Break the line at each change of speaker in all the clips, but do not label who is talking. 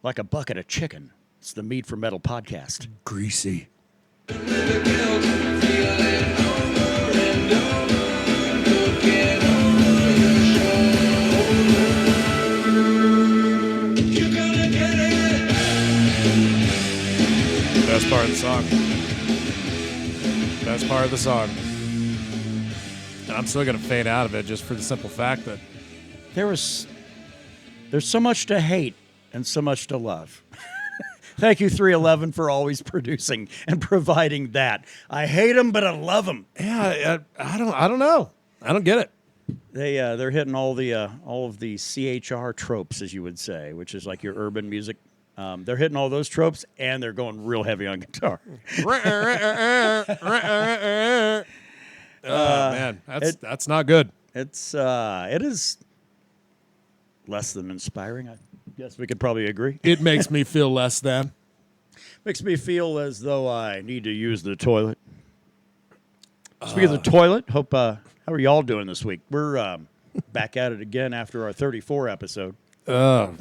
like a bucket of chicken. It's the Mead for Metal podcast.
Greasy.
Best part of the song. Best part of the song. And I'm still going to fade out of it just for the simple fact that
There's so much to hate and so much to love. Thank you, 311, for always producing and providing that. I hate them, but I love them.
yeah, I don't know. I don't get it.
They're hitting all of the CHR tropes, as you would say, which is like your urban music. They're hitting all those tropes, and they're going real heavy on guitar.
Man, that's not good.
It is less than inspiring. I guess we could probably agree.
It makes me feel less than.
Makes me feel as though I need to use the toilet. Speaking of the toilet, how are y'all doing this week? We're back at it again after our 34 episode. We didn't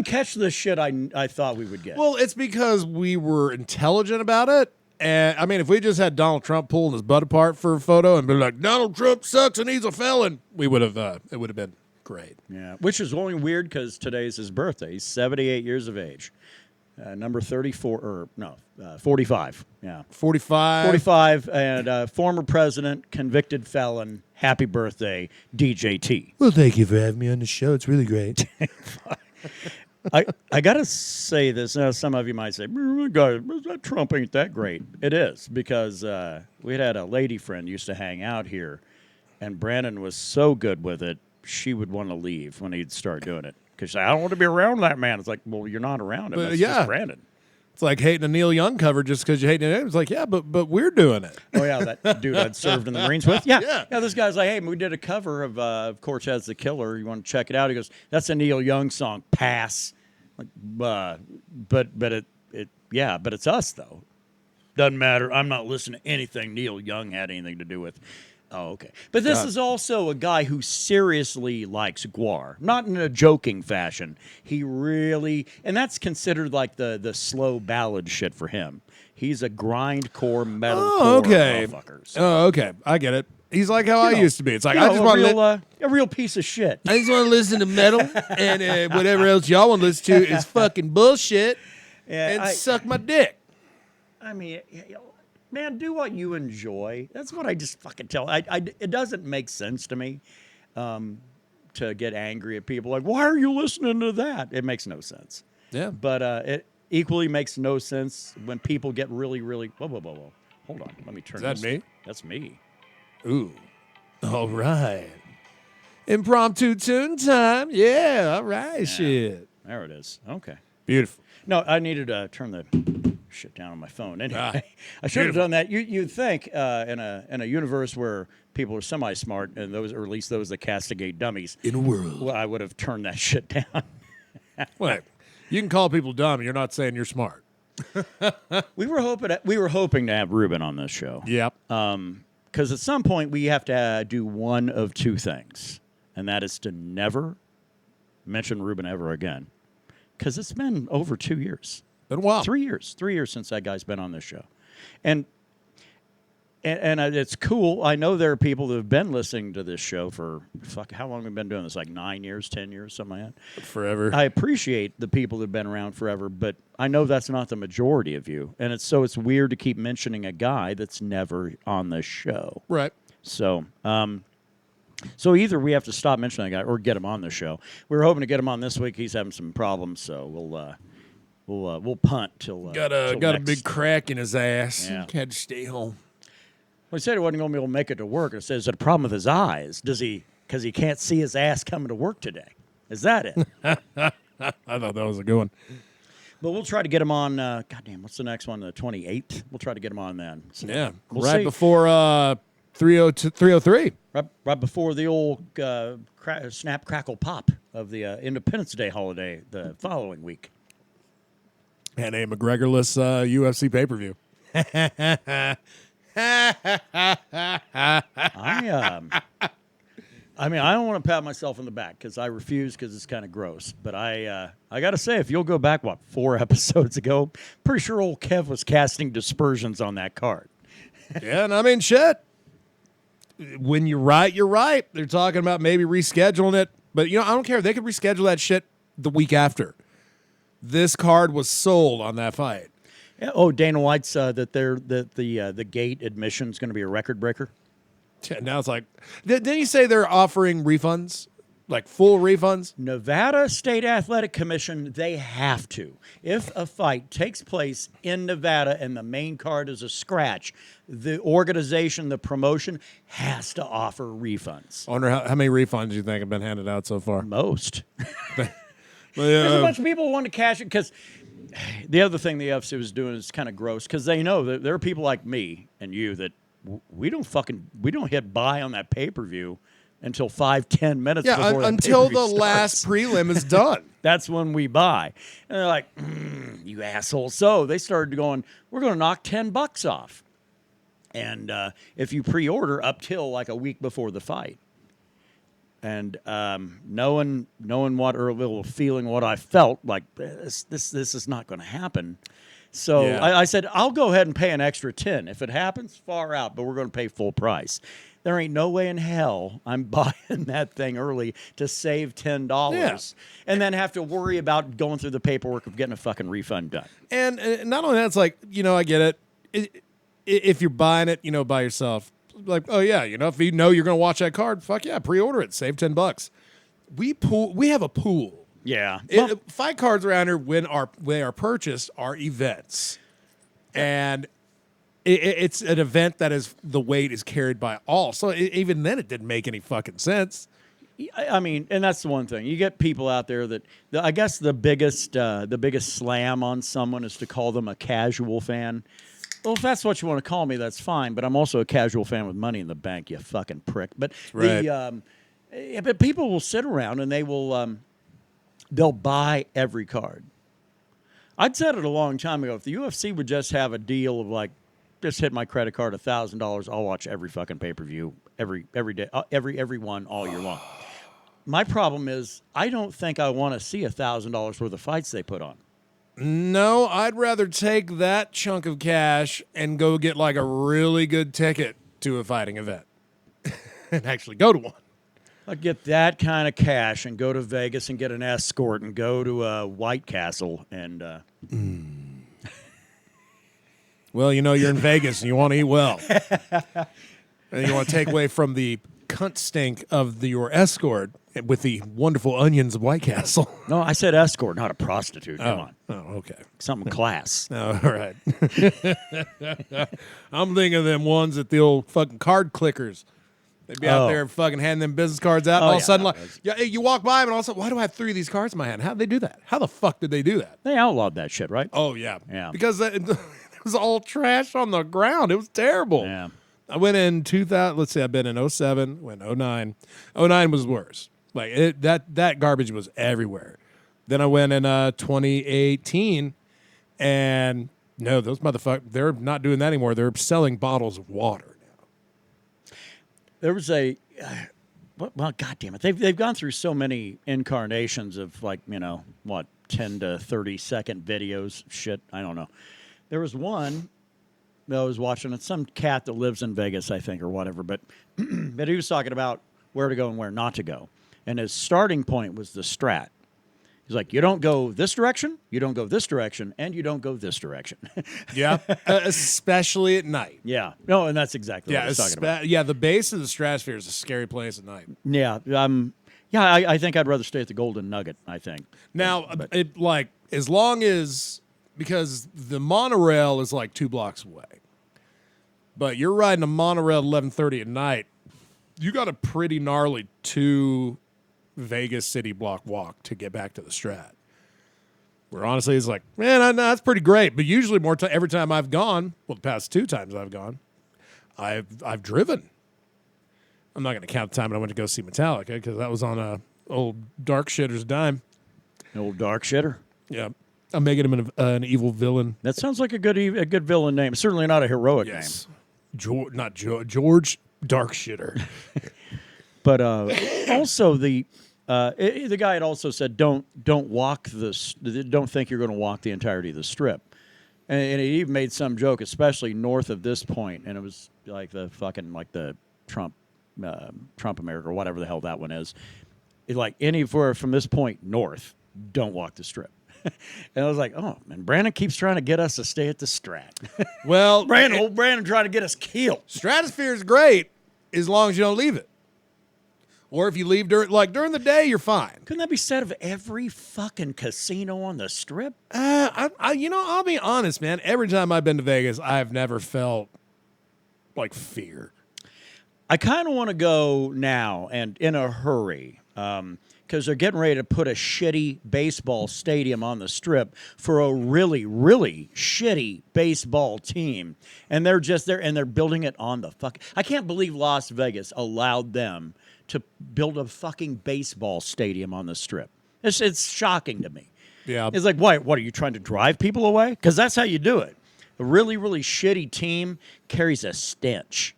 catch the shit I thought we would get.
Well, it's because we were intelligent about it. And I mean, if we just had Donald Trump pulling his butt apart for a photo and be like, Donald Trump sucks and he's a felon, we would have. It would have been great.
Yeah, which is only weird because today's his birthday. He's 78 years of age. Number 45. Yeah.
45.
45, and former president, convicted felon. Happy birthday, DJT.
Well, thank you for having me on the show. It's really great.
I got to say this. Now, some of you might say, that Trump ain't that great. It is, because we had a lady friend used to hang out here, and Brandon was so good with it, she would want to leave when he'd start doing it. Because I don't want to be around that man. It's like, well, you're not around him. It's just Brandon.
It's like hating a Neil Young cover just because you hate it. It's like, yeah, but we're doing it.
Oh, yeah, that dude I'd served in the Marines with? Yeah, this guy's like, hey, we did a cover of Cortez the Killer. You want to check it out? He goes, that's a Neil Young song. Pass. Like, but it's us, though. Doesn't matter. I'm not listening to anything Neil Young had anything to do with. Oh, okay. But this is also a guy who seriously likes Guar, not in a joking fashion. He really, and that's considered like the slow ballad shit for him. He's a grindcore metalcore motherfucker. So.
Oh, okay. I get it. He's like how I used to be. It's like, I just want
a real piece of shit.
I just want to listen to metal, and whatever else y'all want to listen to is fucking bullshit, and suck my dick.
I mean, man, do what you enjoy. That's what I just fucking tell. It doesn't make sense to me to get angry at people. Like, why are you listening to that? It makes no sense.
Yeah.
But it equally makes no sense when people get really, really... Whoa. Hold on. Let me turn this.
Is that me?
That's me.
Ooh. All right. Impromptu tune time. Yeah. All right. Yeah. Shit.
There it is. Okay.
Beautiful.
No, I needed to turn the... shit down on my phone. Anyway, I should have done that. You'd think in a universe where people are semi-smart, and those, or at least those that castigate dummies,
in a world,
well, I would have turned that shit down.
Wait, you can call people dumb. You're not saying you're smart.
We were hoping to have Ruben on this show.
Yep.
Because at some point we have to do one of two things, and that is to never mention Ruben ever again, because it's been over 2 years.
Been a while.
3 years. 3 years since that guy's been on this show. And it's cool. I know there are people that have been listening to this show for, how long have we been doing this? Like 9 years, 10 years, something like that?
Forever.
I appreciate the people that have been around forever, but I know that's not the majority of you. And it's weird to keep mentioning a guy that's never on the show.
Right.
So, so either we have to stop mentioning that guy or get him on the show. We were hoping to get him on this week. He's having some problems, so we'll punt till
got a big crack in his ass.
Yeah.
Had to stay home.
Well, he said he wasn't going to be able to make it to work. It says, is it a problem with his eyes? Because he can't see his ass coming to work today. Is that it?
I thought that was a good one.
But we'll try to get him on, goddamn, what's the next one? The 28th? We'll try to get him on then. So we'll
right
see.
Before 303.
Right before the old snap, crackle, pop of the Independence Day holiday the following week.
And a McGregor-less UFC pay-per-view.
I mean, I don't want to pat myself on the back because I refuse because it's kind of gross. But I got to say, if you'll go back, 4 episodes ago, pretty sure old Kev was casting dispersions on that card.
Yeah, and I mean, shit. When you're right, you're right. They're talking about maybe rescheduling it. But, I don't care. They could reschedule that shit the week after. This card was sold on that fight.
Yeah, oh, Dana White's that the gate admission is going to be a record breaker.
Yeah, now it's like, didn't you say they're offering refunds? Like full refunds?
Nevada State Athletic Commission, they have to. If a fight takes place in Nevada and the main card is a scratch, the organization, the promotion, has to offer refunds.
I wonder how many refunds you think have been handed out so far?
Most. There's a bunch of people who want to cash it because the other thing the UFC was doing is kind of gross because they know that there are people like me and you that we don't hit buy on that pay-per-view until 5-10 minutes before
until the
starts.
last prelim is done.
That's when we buy. And they're like, you asshole. So they started going, we're going to knock $10 off. And if you pre-order up till like a week before the fight. And knowing what, or a little feeling what I felt, like this is not going to happen. So
Yeah.
I said, I'll go ahead and pay an extra 10. If it happens, far out, but we're going to pay full price. There ain't no way in hell I'm buying that thing early to save $10 and then have to worry about going through the paperwork of getting a fucking refund done.
And not only that, it's like, I get it. If you're buying it, by yourself, like, oh yeah, if you know you're going to watch that card, fuck yeah, pre-order it, save $10. We have a pool.
Yeah.
Fight cards around here when they are purchased are events. And it's an event that is the weight is carried by all. So even then, it didn't make any fucking sense.
I mean, and that's the one thing. You get people out there that I guess the biggest slam on someone is to call them a casual fan. Well, if that's what you want to call me, that's fine. But I'm also a casual fan with money in the bank, you fucking prick. But
right.
But people will sit around and they'll buy every card. I'd said it a long time ago. If the UFC would just have a deal of like, just hit my credit card $1,000, I'll watch every fucking pay-per-view every day, every one all year long. My problem is I don't think I want to see $1,000 worth of fights they put on.
No, I'd rather take that chunk of cash and go get like a really good ticket to a fighting event and actually go to one.
I'd get that kind of cash and go to Vegas and get an escort and go to White Castle and.
Well, you're in Vegas and you want to eat well. And you want to take away from the cunt stink of your escort with the wonderful onions of White Castle.
No, I said escort, not a prostitute. Come on.
Oh, okay.
Something class.
Oh, all right. I'm thinking of them ones at the old fucking card clickers. They'd be out there fucking handing them business cards out. And all of a sudden, you walk by them and all of a sudden, why do I have 3 of these cards in my hand? How did they do that? How the fuck did they do that?
They outlawed that shit, right?
Oh, yeah.
Yeah.
Because it was all trash on the ground. It was terrible.
Yeah.
I went in 2000. Let's see, I've been in 07, went 09. 09 was worse. Like that garbage was everywhere. Then I went in 2018, and no, those motherfuckers, they're not doing that anymore. They're selling bottles of water now.
There was well, God damn it. They've gone through so many incarnations of 10 to 30 second videos. Shit, I don't know. There was one that I was watching. It's some cat that lives in Vegas, I think, or whatever. But but he was talking about where to go and where not to go. And his starting point was the strat. He's like, you don't go this direction, you don't go this direction, and you don't go this direction.
Yeah, especially at night.
Yeah. No, and that's exactly what I was talking about.
Yeah, the base of the stratosphere is a scary place at night.
Yeah. I think I'd rather stay at the Golden Nugget, I think.
Now, as long as, because the monorail is like 2 blocks away, but you're riding a monorail at 11:30 at night, you got a pretty gnarly 2 Vegas city block walk to get back to the Strat. Where honestly, it's like, man, that's pretty great. But usually, every time I've gone, well, the past 2 times I've gone, I've driven. I'm not going to count the time when I went to go see Metallica because that was on a old dark shitter's dime.
An old dark shitter.
Yeah, I'm making him an evil villain.
That sounds like a good villain name. Certainly not a heroic name.
George Dark Shitter.
But also the guy had also said don't walk don't think you're going to walk the entirety of the strip, and he even made some joke, especially north of this point, and it was like the Trump America or whatever the hell that one is. It's like anywhere from this point north, don't walk the strip. And I was like, oh, man, Brandon keeps trying to get us to stay at the Strat.
Well,
Brandon trying to get us killed.
Stratosphere is great as long as you don't leave it. Or if you leave during the day, you're fine.
Couldn't that be said of every fucking casino on the Strip?
I'll be honest, man. Every time I've been to Vegas, I've never felt like fear.
I kind of want to go now and in a hurry because they're getting ready to put a shitty baseball stadium on the Strip for a really, really shitty baseball team. And they're just there and they're building it on the fuck. I can't believe Las Vegas allowed them to build a fucking baseball stadium on the Strip. It's shocking to me.
Yeah.
It's like, what are you trying to drive people away? Because that's how you do it. A really, really shitty team carries a stench.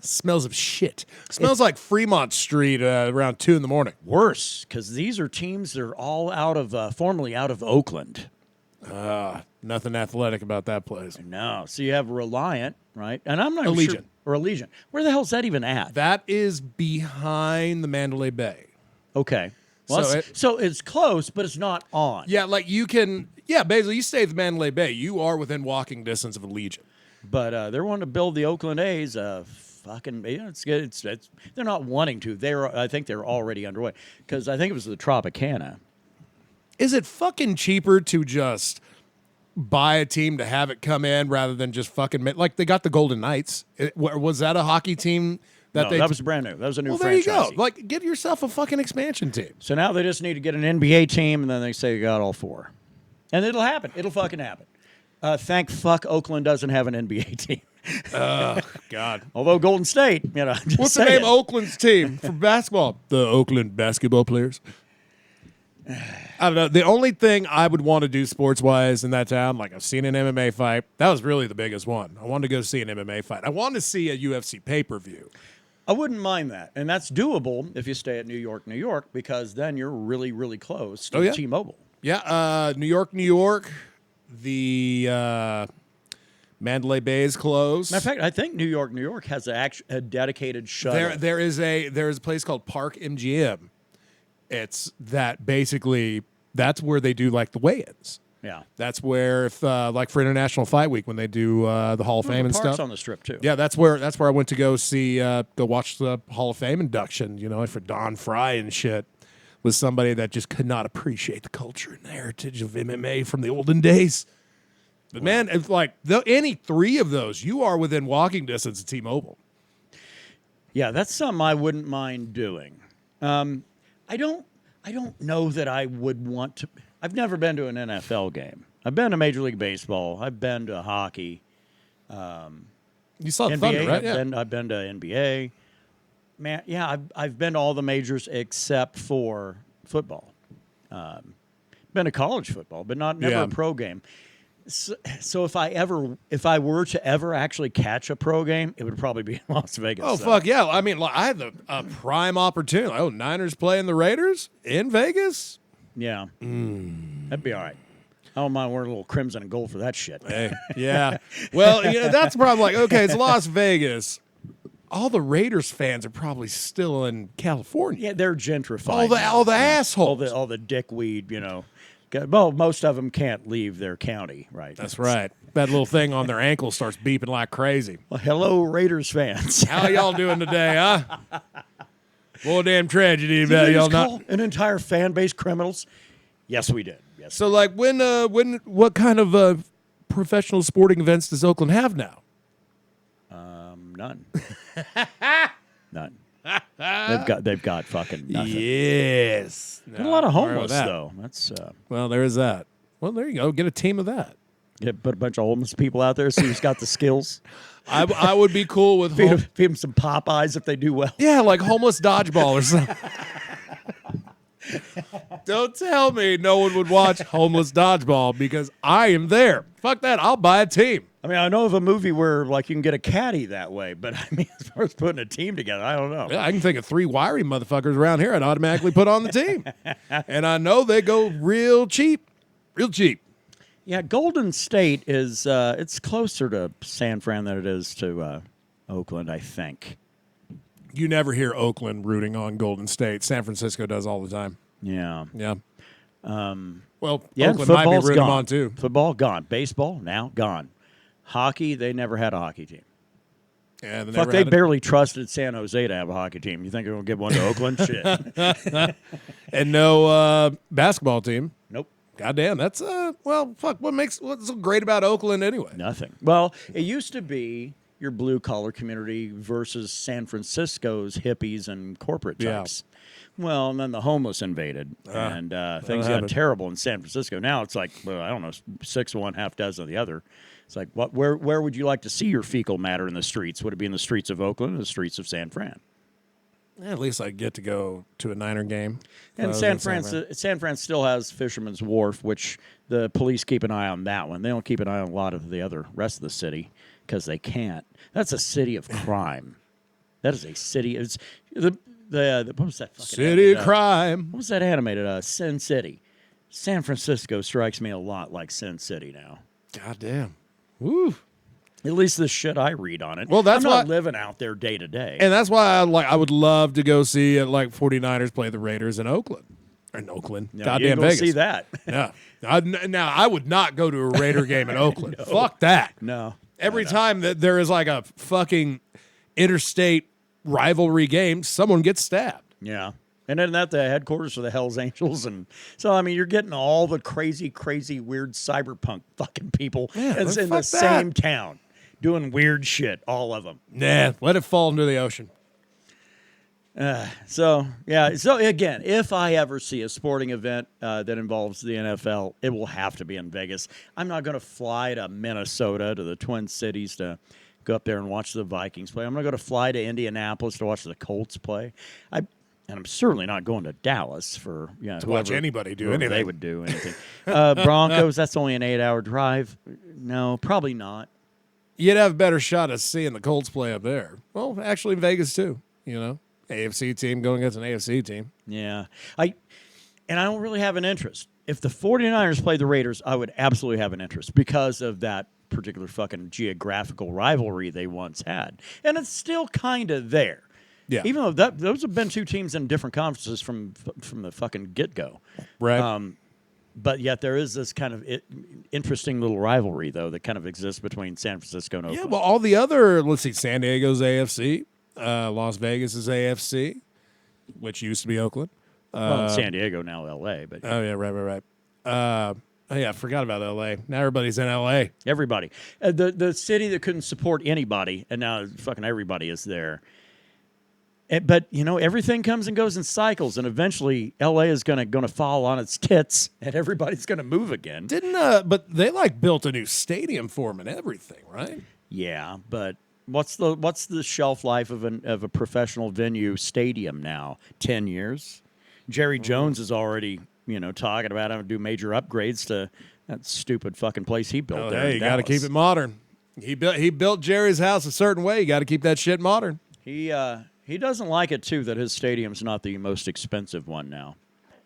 Smells of shit. Smells like Fremont Street around 2 a.m.
Worse, because these are teams that are all formerly out of Oakland.
Nothing athletic about that place.
No. So you have Reliant, right? And I'm not
Allegiant.
sure. Or Allegiant. Where the hell is that even at?
That is behind the Mandalay Bay.
Okay. Well, so it's close, but it's not on.
Yeah, like you can. Yeah, basically, you stay at the Mandalay Bay. You are within walking distance of Allegiant.
But they're wanting to build the Oakland A's. Fucking, it's good. They're not wanting to. I think they're already underway because I think it was the Tropicana.
Is it fucking cheaper to just buy a team to have it come in rather than just fucking like they got the Golden Knights? Was that a hockey team? That
was brand new. That was a new
franchise.
franchise.
There you go. Like, get yourself a fucking expansion team.
So now they just need to get an NBA team, and then they say you got all four, and it'll happen. It'll fucking happen. Thank fuck Oakland doesn't have an NBA team.
God.
Although Golden State,
What's the name of Oakland's team for basketball? The Oakland basketball players. I don't know. The only thing I would want to do sports-wise in that town, like I've seen an MMA fight. That was really the biggest one. I wanted to go see an MMA fight. I wanted to see a UFC pay-per-view.
I wouldn't mind that. And that's doable if you stay at New York, because then you're really, really close to T-Mobile.
Yeah, New York. The Mandalay Bay is closed.
Matter of fact, I think New York has a dedicated shuttle.
There is a place called Park MGM. It's that basically that's where they do like the weigh-ins.
Yeah,
that's where if like for International Fight Week when they do the Hall of Fame and stuff.
on the Strip too.
Yeah, that's where I went to go watch the Hall of Fame induction. For Don Fry and shit. Was somebody that just could not appreciate the culture and the heritage of MMA from the olden days. But man, it's like any three of those, you are within walking distance of T-Mobile.
Yeah, that's something I wouldn't mind doing. I don't know that I would want to. I've never been to an NFL game. I've been to Major League Baseball. I've been to hockey.
You saw
NBA,
Thunder, right?
I've been to NBA. Man, yeah, I've been to all the majors except for football. Been to college football, but never a pro game. So if I were to ever actually catch a pro game, it would probably be in Las Vegas.
Oh, fuck yeah. I mean, I had a prime opportunity. Oh, Niners playing the Raiders in Vegas?
Yeah. That'd be all right. I don't mind wearing a little crimson and gold for that shit.
Hey, yeah. Well, that's the problem. Like, okay, it's Las Vegas. All the Raiders fans are probably still in California.
Yeah, they're gentrified.
All the assholes.
All the dickweed, Well, most of them can't leave their county, right?
That's right. That little thing on their ankle starts beeping like crazy.
Well, hello, Raiders fans.
How y'all doing today, huh? Well, damn tragedy
Did you
y'all
call an entire fan base criminals? Yes, we did. Yes.
So, like, what kind of professional sporting events does Oakland have now?
None. None. They've got fucking nothing.
Yes.
A lot of homeless though. That's
well, there is that. Well, there you go. Get a team of that.
Put a bunch of homeless people out there, see who's got the skills.
I would be cool with
feed them some Popeyes if they do well.
Yeah, like homeless dodgeball or something. Don't tell me no one would watch homeless dodgeball because I am there. Fuck that. I'll buy a team.
I mean, I know of a movie where like you can get a caddy that way, but I mean, as far as putting a team together, I don't know.
Yeah, I can think of 3 wiry motherfuckers around here I'd automatically put on the team. And I know they go real cheap. Real cheap.
Yeah, Golden State is it's closer to San Fran than it is to Oakland, I think.
You never hear Oakland rooting on Golden State. San Francisco does all the time.
Yeah.
Yeah. Well,
Yeah,
Oakland might be
football's
rooting
gone.
on too.
Football gone. Baseball now gone. Hockey, they never had a hockey team.
Yeah,
Fuck, they barely trusted San Jose to have a hockey team. You think they're going to give one to Oakland? Shit.
And no basketball team.
Nope.
Goddamn, that's well, fuck. What's so great about Oakland anyway?
Nothing. Well, it used to be your blue collar community versus San Francisco's hippies and corporate types. Well, and then the homeless invaded, and things got
happened.
terrible in San Francisco. Now it's like, well, I don't know, 6 of one, half dozen of the other. It's like, what? Where would you like to see your fecal matter in the streets? Would it be in the streets of Oakland or the streets of San Fran?
At least I get to go to a Niner game.
And San Fran still has Fisherman's Wharf, which the police keep an eye on that one. They don't keep an eye on a lot of the other rest of the city because they can't. That's a city of crime. That is a city. It's the what was that fucking
City
animated,
of crime.
What was that animated? Sin City. San Francisco strikes me a lot like Sin City now.
Goddamn. Woo.
At least the shit I read on it.
Well, that's
I'm not
why-
living out there day to day.
And that's why I would love to go see 49ers play the Raiders in Oakland. Or in Oakland.
You
Goddamn
ain't gonna
Vegas.
see that.
Yeah. Now, I would not go to a Raider game in Oakland. Fuck that.
No.
Every time that there is like a fucking interstate rivalry game, someone gets stabbed.
Yeah. And isn't that the headquarters for the Hells Angels? And so, I mean, you're getting all the crazy, weird cyberpunk fucking people that's in the
fuck that.
same town doing weird shit, all of them.
Nah, let it fall into the ocean.
So, yeah. So, again, if I ever see a sporting event that involves the NFL, it will have to be in Vegas. I'm not going to fly to Minnesota, to the Twin Cities, to go up there and watch the Vikings play. I'm not going to fly to Indianapolis to watch the Colts play. And I'm certainly not going to Dallas for
To watch anybody do
whoever
anything.
They would do anything. Broncos, that's only an 8-hour drive. No, probably not.
You'd have a better shot at seeing the Colts play up there. Well, actually, Vegas too. You know, AFC team going against an AFC team.
Yeah. I don't really have an interest. If the 49ers played the Raiders, I would absolutely have an interest because of that particular fucking geographical rivalry they once had. And it's still kind of there.
Yeah.
Even though those have been two teams in different conferences from the fucking get-go.
Right.
But yet there is this kind of interesting little rivalry, though, that kind of exists between San Francisco and Oakland.
Yeah, well, all the other, let's see, San Diego's AFC, Las Vegas is AFC, which used to be Oakland.
Well, San Diego, now L.A., but
Oh, yeah, right. Oh, yeah, I forgot about L.A. Now everybody's in L.A.
everybody. The city that couldn't support anybody, and now fucking everybody is there. But, everything comes and goes in cycles, and eventually L.A. is going to fall on its tits, and everybody's going to move again.
But they, built a new stadium for them and everything, right?
Yeah, but what's the shelf life of a professional venue stadium now? 10 years? Jerry Jones is already, talking about having to do major upgrades to that stupid fucking place he built there.
Hey, you got to keep it modern. He built Jerry's house a certain way. You got to keep that shit modern.
He doesn't like it, too, that his stadium's not the most expensive one now.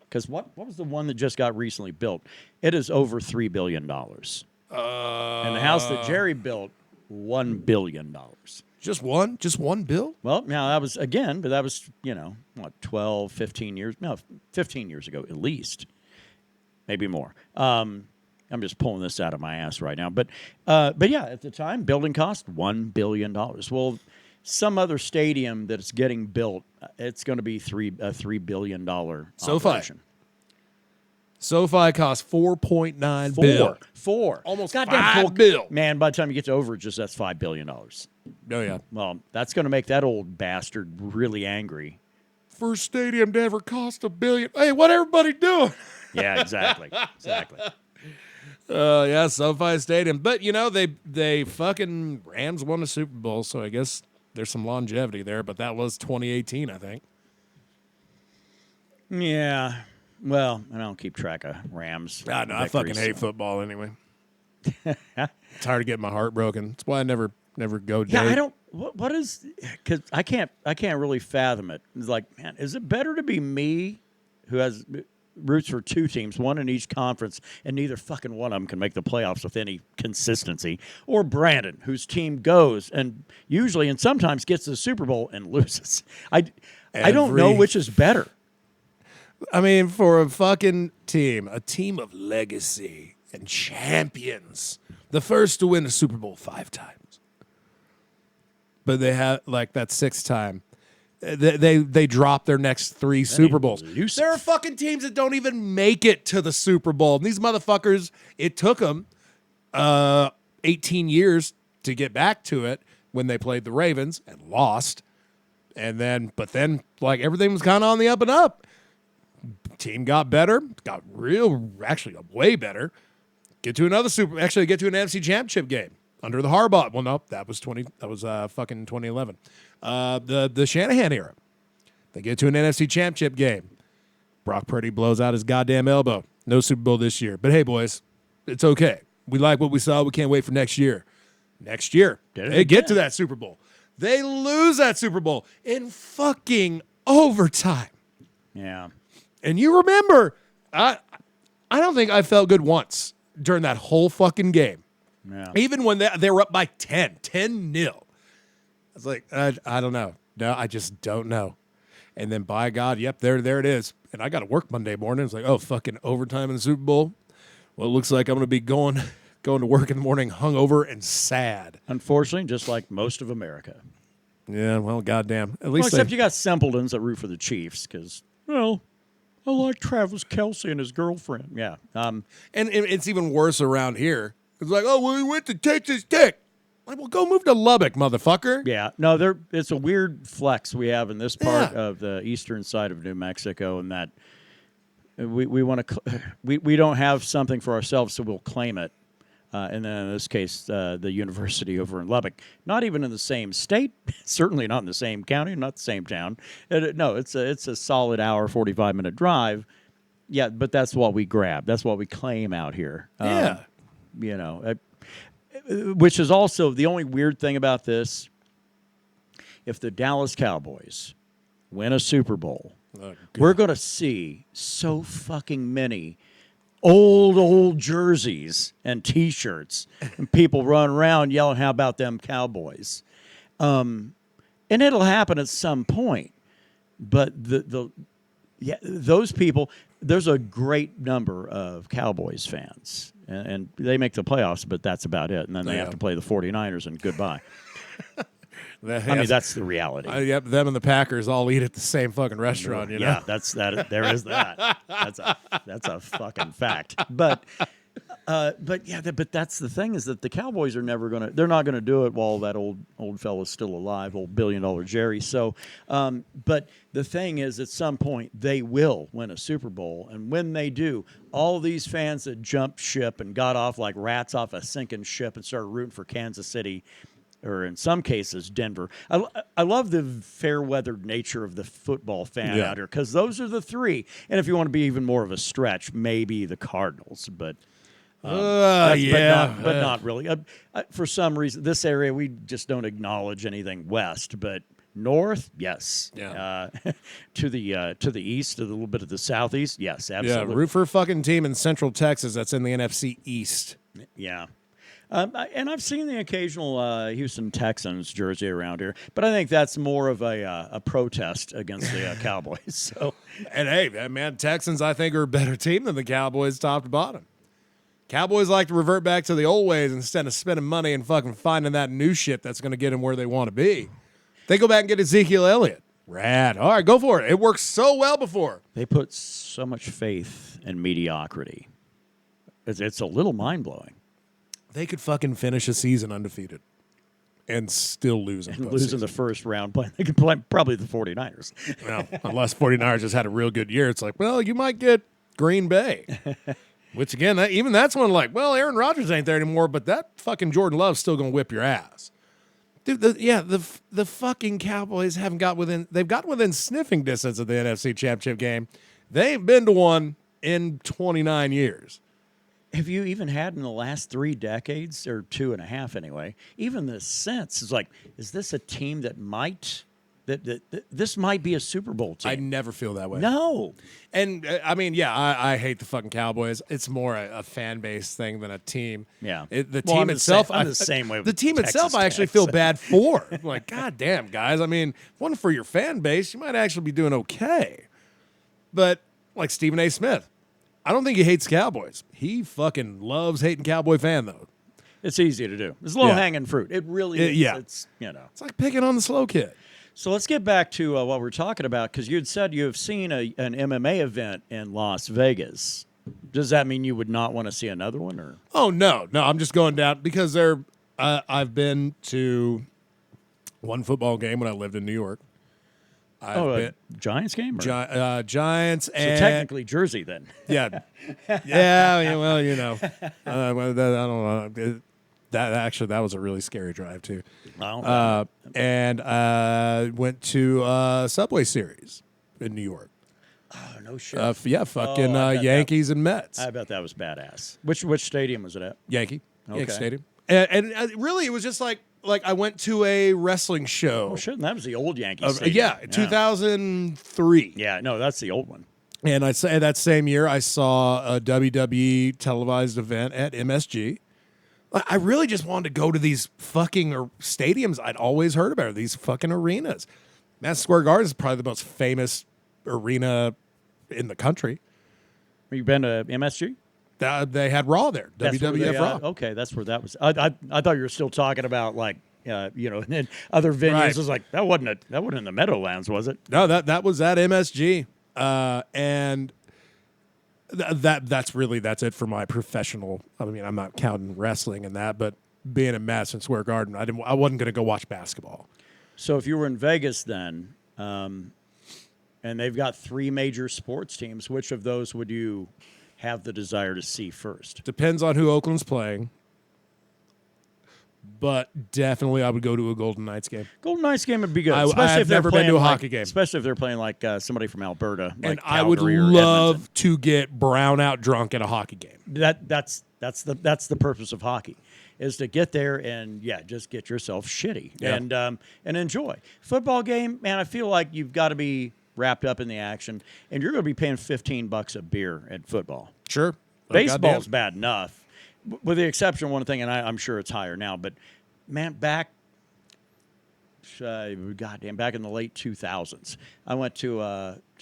Because what was the one that just got recently built? It is over $3 billion. And the house that Jerry built, $1 billion.
Just one? Just one bill?
Well, now that was, 12, 15 years. No, 15 years ago, at least. Maybe more. I'm just pulling this out of my ass right now. But yeah, at the time, building cost $1 billion. Well, some other stadium that's getting built, it's going to be a $3 billion operation.
SoFi costs $4.9 billion.
Four.
Almost
goddamn
$5 billion.
Man, by the time you get to overages, that's $5 billion.
Oh, yeah.
Well, that's going to make that old bastard really angry.
First stadium to ever cost $1 billion. Hey, what everybody doing?
Yeah, exactly.
Yeah, SoFi Stadium. But, they fucking Rams won the Super Bowl, so I guess there's some longevity there, but that was 2018, I think.
Yeah. Well, I don't keep track of Rams.
I know. I fucking hate football anyway. Tired of getting my heart broken. That's why I never go date.
Yeah, I don't. What is? Because I can't really fathom it. It's like, man, is it better to be me, who has roots for two teams, one in each conference, and neither fucking one of them can make the playoffs with any consistency, or Brandon, whose team goes and usually and sometimes gets to the Super Bowl and loses? I don't know which is better.
I mean, for a fucking team, a team of legacy and champions, the first to win a Super Bowl 5 times, but they have like that 6th time. They drop their next 3 Super Bowls.
Elusive.
There are fucking teams that don't even make it to the Super Bowl. And these motherfuckers, it took them 18 years to get back to it when they played the Ravens and lost. But then, like, everything was kind of on the up and up. Team got better, got actually way better. Get to an NFC Championship game under the Harbaugh. Well, no, that was fucking 2011. The Shanahan era. They get to an NFC Championship game. Brock Purdy blows out his goddamn elbow. No Super Bowl this year. But hey, boys, it's okay. We like what we saw. We can't wait for next year. Next year, they get to that Super Bowl. They lose that Super Bowl in fucking overtime.
Yeah. And
you remember, I don't think I felt good once during that whole fucking game.
Yeah.
Even when they were up by 10-0. I was like, I don't know. No, I just don't know. And then by God, yep, there it is. And I got to work Monday morning. It's like, oh, fucking overtime in the Super Bowl. Well, it looks like I'm going to be going to work in the morning hungover and sad.
Unfortunately, just like most of America.
Yeah, well, goddamn. At least
except you got simpletons that root for the Chiefs because, well, I like Travis Kelce and his girlfriend. Yeah.
And it's even worse around here. It's like, oh, well, we went to Texas Tech. Like, well, go move to Lubbock, motherfucker.
Yeah. No, it's a weird flex we have in this part of the eastern side of New Mexico, and that we want to we don't have something for ourselves, so we'll claim it. And then in this case, the university over in Lubbock, not even in the same state, certainly not in the same county, not the same town. No, it's a solid hour, 45-minute drive. Yeah, but that's what we grab. That's what we claim out here.
Yeah.
Which is also the only weird thing about this. If the Dallas Cowboys win a Super Bowl, we're going to see so fucking many old jerseys and T-shirts, and people run around yelling, "How about them Cowboys?" And it'll happen at some point. But those people, there's a great number of Cowboys fans, and they make the playoffs, but that's about it. And then they have to play the 49ers, and goodbye. I mean, that's the reality.
Yep, them and the Packers all eat at the same fucking restaurant, you know?
Yeah, that's that. There is that. That's a fucking fact. But that's the thing, is that the Cowboys are they're not gonna do it while that old fella's still alive, old $1 billion Jerry. So, but the thing is, at some point they will win a Super Bowl, and when they do, all these fans that jumped ship and got off like rats off a sinking ship and started rooting for Kansas City, or in some cases Denver. I love the fair-weathered nature of the football fan out here, because those are the three. And if you want to be even more of a stretch, maybe the Cardinals, but not really. For some reason, this area, we just don't acknowledge anything west, but north, yes.
Yeah.
To the east, a little bit of the southeast, yes, absolutely.
Yeah, root for a fucking team in Central Texas that's in the NFC East.
Yeah. And I've seen the occasional Houston Texans jersey around here, but I think that's more of a protest against the Cowboys. So,
and hey, man, Texans I think are a better team than the Cowboys, top to bottom. Cowboys like to revert back to the old ways instead of spending money and fucking finding that new shit that's going to get them where they want to be. They go back and get Ezekiel Elliott. Rad. All right, go for it. It worked so well before.
They put so much faith in mediocrity. It's a little mind-blowing.
They could fucking finish a season undefeated and still lose.
And lose in the first round. They could play probably the 49ers.
Well, unless 49ers just had a real good year. It's like, well, you might get Green Bay. Which, again, even that's one like, well, Aaron Rodgers ain't there anymore, but that fucking Jordan Love's still going to whip your ass. Dude, the fucking Cowboys they've got within sniffing distance of the NFC Championship game. They ain't been to one in 29 years.
have you even had in the last 3 decades, or 2.5 anyway, even the sense is like, is this a team that might, that this might be a Super Bowl team?
I never feel that way.
No.
And I mean, yeah, I hate the fucking Cowboys. It's more a fan base thing than a team.
Yeah.
The
Well,
team
I'm
itself,
I'm the same way with
the team itself,
Texas
I actually
Tech,
feel
so-
bad for. I'm like, God damn, guys. I mean, one for your fan base, you might actually be doing okay. But like Stephen A. Smith, I don't think he hates Cowboys. He fucking loves hating Cowboy fan though.
It's easy to do. It's low hanging fruit. It really is.
Yeah.
It's,
It's like picking on the slow kid.
So let's get back to what we're talking about, because you had said you have seen an MMA event in Las Vegas. Does that mean you would not want to see another one, or?
Oh no, I'm just going down because I've been to one football game when I lived in New York.
A Giants game? Or?
Giants
So
and
technically Jersey then.
yeah, well, I don't know. That was a really scary drive too. And went to Subway Series in New York.
Oh, no shit.
Fucking
I bet
Yankees and Mets.
I bet that was badass. Which stadium was it at?
Yankee
Okay.
Stadium. And really, it was just like I went to a wrestling show.
Oh shit, and that was the old Yankees stadium.
Yeah, 2003.
Yeah, no, that's the old one.
And I say that same year, I saw a WWE televised event at MSG. I really just wanted to go to these fucking stadiums I'd always heard about, these fucking arenas. Madison Square Garden is probably the most famous arena in the country.
Have you been to MSG?
They had Raw there,
That's where
WWF
they,
Raw.
Okay, that's where that was. I thought you were still talking about like and then other venues.
Right.
It was like that wasn't in the Meadowlands, was it?
No, that was at MSG, and that's it for my professional. I mean, I'm not counting wrestling and that, but being in Madison Square Garden, I wasn't going to go watch basketball.
So if you were in Vegas then, and they've got 3 major sports teams, which of those would you have the desire to see first?
Depends on who Oakland's playing. But definitely, I would go to a Golden Knights game.
Golden Knights game would be good.
I've never been to a hockey game.
Especially if they're playing like somebody from Alberta. Like
And I would
Calgary or
love
Edmonton.
to get brown out drunk at a hockey game.
That's the purpose of hockey, is to get there and just get yourself shitty and enjoy. Football game, man, I feel like you've got to be wrapped up in the action, and you're going to be paying $15 a beer at football.
Sure.
Baseball's
Goddamn.
bad enough, with the exception of one thing, and I'm sure it's higher now. But man, back in the late 2000s, I went to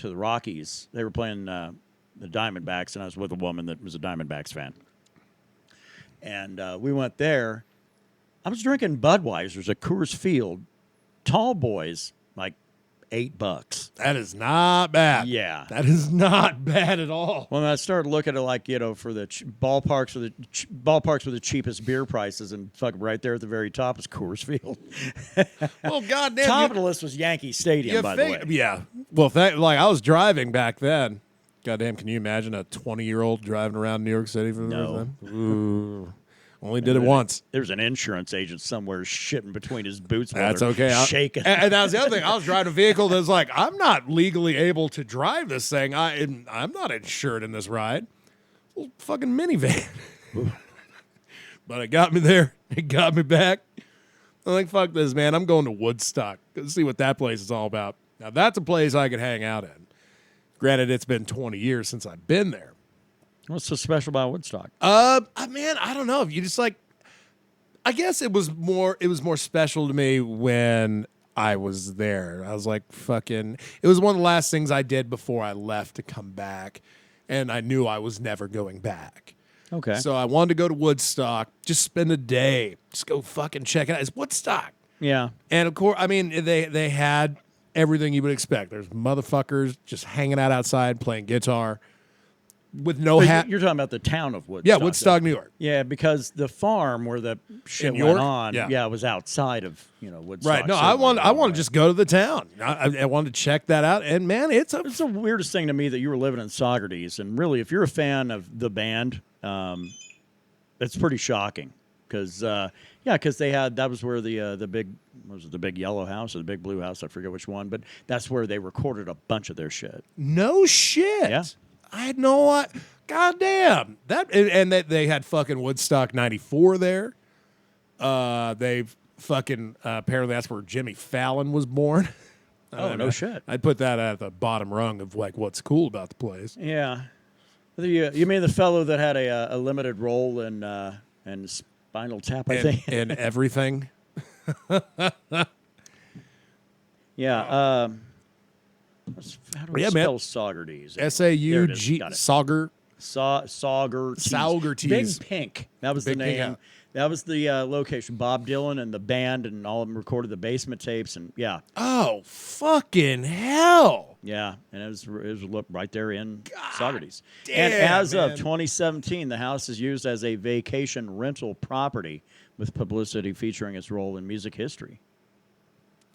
the Rockies. They were playing the Diamondbacks, and I was with a woman that was a Diamondbacks fan. And we went there. I was drinking Budweisers at Coors Field. Tall boys, like $8.
That is not bad.
Yeah.
That is not bad at all.
Well, I started looking at like for the ballparks with the cheapest beer prices, and fucking right there at the very top is Coors Field.
Well, goddamn.
Top of the list was Yankee Stadium, by the way.
Yeah. Well, I was driving back then. Goddamn, can you imagine a 20-year-old driving around New York City for the
No.
first time? Ooh. Only did it once.
There's an insurance agent somewhere shitting between his boots. while
That's
they're
okay.
Shaking.
And that was the other thing. I was driving a vehicle that's like, I'm not legally able to drive this thing. I'm not insured in this ride. Little fucking minivan. But it got me there. It got me back. I'm like, fuck this, man. I'm going to Woodstock. Let's see what that place is all about. Now, that's a place I could hang out in. Granted, it's been 20 years since I've been there.
What's so special about Woodstock?
Man, I don't know. If you just like, I guess it was more special to me when I was there. I was like, fucking, it was one of the last things I did before I left to come back. And I knew I was never going back.
Okay.
So I wanted to go to Woodstock, just spend a day, just go fucking check it out. It's Woodstock.
Yeah.
And of course, I mean, they had everything you would expect. There's motherfuckers just hanging out outside playing guitar with no hat.
You're talking about the town of Woodstock.
Yeah, Woodstock, New York.
Yeah, because the farm where the shit
In
went
York?
on,
Yeah.
it was outside of Woodstock.
Right. No,
certainly.
I want to just go to the town. I wanted to check that out. And man, it's
the weirdest thing to me that you were living in Saugerties, and really, if you're a fan of the band, it's pretty shocking. Because they had, that was where the big yellow house or the big blue house, I forget which one, but that's where they recorded a bunch of their shit.
no shit.
Yeah.
I had no idea. God damn. And that they had fucking Woodstock 94 there. They've fucking, apparently that's where Jimmy Fallon was born.
Oh, no shit.
I'd put that at the bottom rung of like what's cool about the place.
Yeah. You mean the fellow that had a limited role in Spinal Tap, I think?
And everything.
Yeah. How do we
Yeah,
spell
man.
Saugerties?
S-A-U-G,
Got it.
Sauger.
Saugerties.
Saugerties.
Big Pink. That was
Big
the
Pink,
name.
yeah.
That was the location. Bob Dylan and the band and all of them recorded the basement tapes. And yeah.
Oh, fucking hell.
Yeah. And it was right there in Saugerties.
damn,
And as
man.
of 2017, the house is used as a vacation rental property with publicity featuring its role in music history.